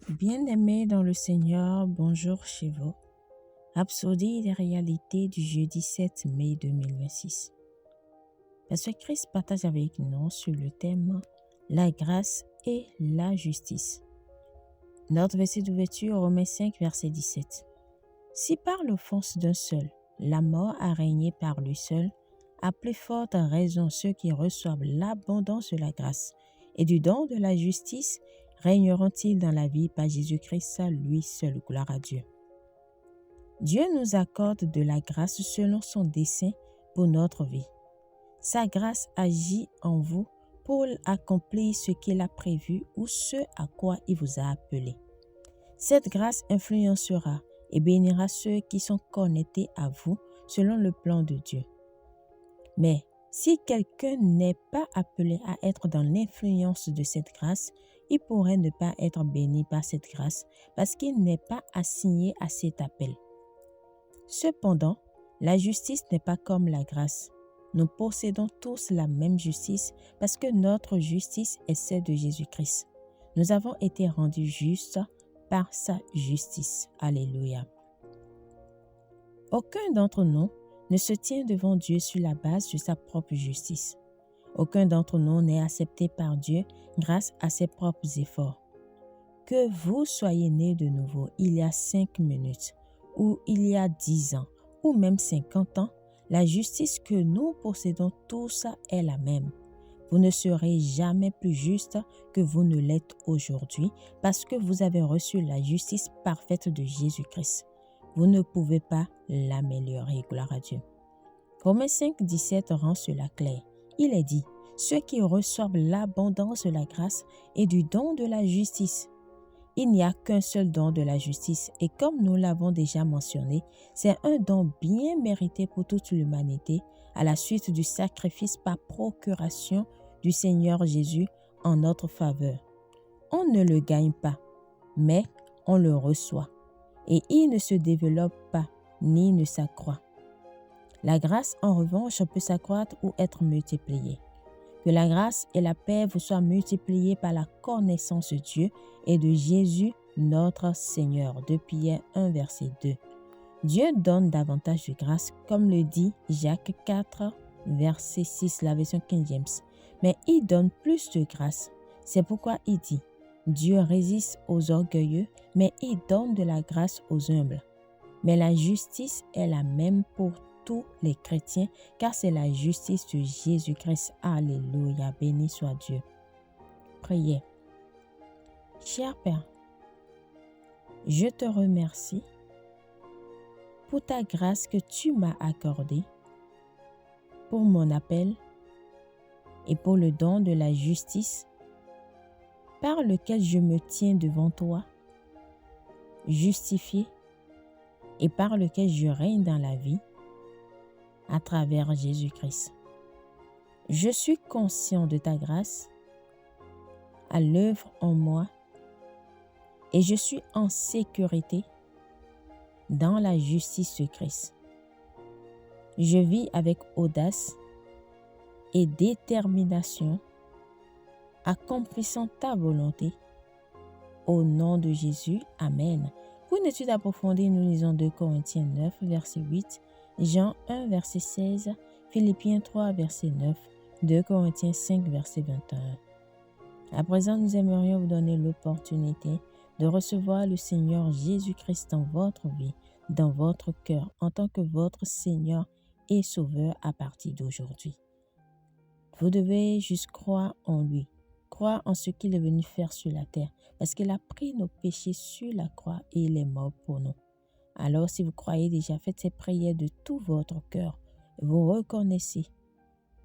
Bien-aimés dans le Seigneur, bonjour chez vous. Rhapsodie des réalités du jeudi 7 mai 2026. Pasteur Christ partage avec nous sur le thème la grâce et la justice. Notre verset d'ouverture, Romains 5, verset 17. Si par l'offense d'un seul, la mort a régné par lui seul, à plus forte raison ceux qui reçoivent l'abondance de la grâce et du don de la justice régneront-ils dans la vie par Jésus-Christ, lui seul, gloire à Dieu. Dieu nous accorde de la grâce selon son dessein pour notre vie. Sa grâce agit en vous pour accomplir ce qu'il a prévu ou ce à quoi il vous a appelé. Cette grâce influencera et bénira ceux qui sont connectés à vous selon le plan de Dieu. Mais si quelqu'un n'est pas appelé à être dans l'influence de cette grâce, il pourrait ne pas être béni par cette grâce parce qu'il n'est pas assigné à cet appel. Cependant, la justice n'est pas comme la grâce. Nous possédons tous la même justice parce que notre justice est celle de Jésus-Christ. Nous avons été rendus justes par sa justice. Alléluia. Aucun d'entre nous ne se tient devant Dieu sur la base de sa propre justice. Aucun d'entre nous n'est accepté par Dieu grâce à ses propres efforts. Que vous soyez né de nouveau il y a 5 minutes, ou il y a 10 ans, ou même 50 ans, la justice que nous possédons tous est la même. Vous ne serez jamais plus juste que vous ne l'êtes aujourd'hui parce que vous avez reçu la justice parfaite de Jésus-Christ. Vous ne pouvez pas l'améliorer, gloire à Dieu. Romains 5, 17 rend cela clair. Il est dit, ceux qui reçoivent l'abondance de la grâce et du don de la justice. Il n'y a qu'un seul don de la justice et comme nous l'avons déjà mentionné, c'est un don bien mérité pour toute l'humanité à la suite du sacrifice par procuration du Seigneur Jésus en notre faveur. On ne le gagne pas, mais on le reçoit et il ne se développe pas ni ne s'accroît. La grâce, en revanche, peut s'accroître ou être multipliée. Que la grâce et la paix vous soient multipliées par la connaissance de Dieu et de Jésus, notre Seigneur. 2 Pierre 1, verset 2. Dieu donne davantage de grâce, comme le dit Jacques 4, verset 6, la version King James. Mais il donne plus de grâce. C'est pourquoi il dit, Dieu résiste aux orgueilleux, mais il donne de la grâce aux humbles. Mais la justice est la même pour tous les chrétiens, car c'est la justice de Jésus-Christ. Alléluia, béni soit Dieu. Priez. Cher Père, je te remercie pour ta grâce que tu m'as accordée, pour mon appel et pour le don de la justice par lequel je me tiens devant toi, justifié, et par lequel je règne dans la vie à travers Jésus-Christ. Je suis conscient de ta grâce à l'œuvre en moi et je suis en sécurité dans la justice de Christ. Je vis avec audace et détermination, accomplissant ta volonté. Au nom de Jésus, Amen. Pour une étude approfondie, nous lisons 2 Corinthiens 9, verset 8, Jean 1, verset 16, Philippiens 3, verset 9, 2 Corinthiens 5, verset 21. À présent, nous aimerions vous donner l'opportunité de recevoir le Seigneur Jésus-Christ dans votre vie, dans votre cœur, en tant que votre Seigneur et Sauveur à partir d'aujourd'hui. Vous devez juste croire en lui, croire en ce qu'il est venu faire sur la terre, parce qu'il a pris nos péchés sur la croix et il est mort pour nous. Alors, si vous croyez déjà, faites cette prière de tout votre cœur. Vous reconnaissez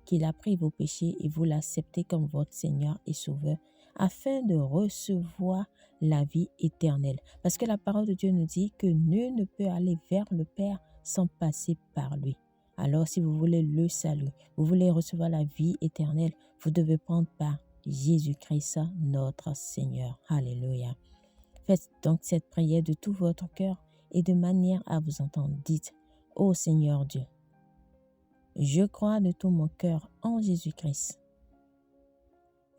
qu'il a pris vos péchés et vous l'acceptez comme votre Seigneur et Sauveur, afin de recevoir la vie éternelle. Parce que la parole de Dieu nous dit que nul ne peut aller vers le Père sans passer par lui. Alors, si vous voulez le salut, vous voulez recevoir la vie éternelle, vous devez prendre part Jésus-Christ, notre Seigneur. Alléluia. Faites donc cette prière de tout votre cœur et de manière à vous entendre. Dites, ô Seigneur Dieu, je crois de tout mon cœur en Jésus-Christ,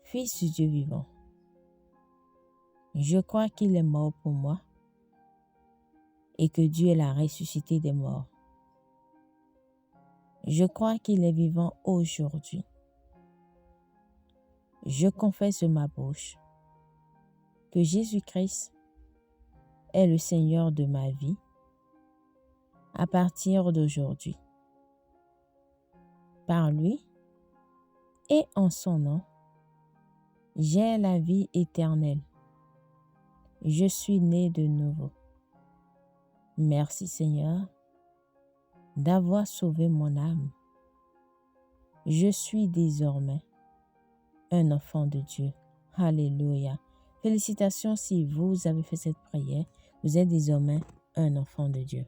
Fils du Dieu vivant. Je crois qu'il est mort pour moi et que Dieu l'a ressuscité des morts. Je crois qu'il est vivant aujourd'hui. Je confesse de ma bouche que Jésus-Christ est le Seigneur de ma vie à partir d'aujourd'hui. Par lui et en son nom, j'ai la vie éternelle. Je suis né de nouveau. Merci Seigneur d'avoir sauvé mon âme. Je suis désormais un enfant de Dieu. Alléluia. Félicitations si vous avez fait cette prière. Vous êtes désormais un enfant de Dieu.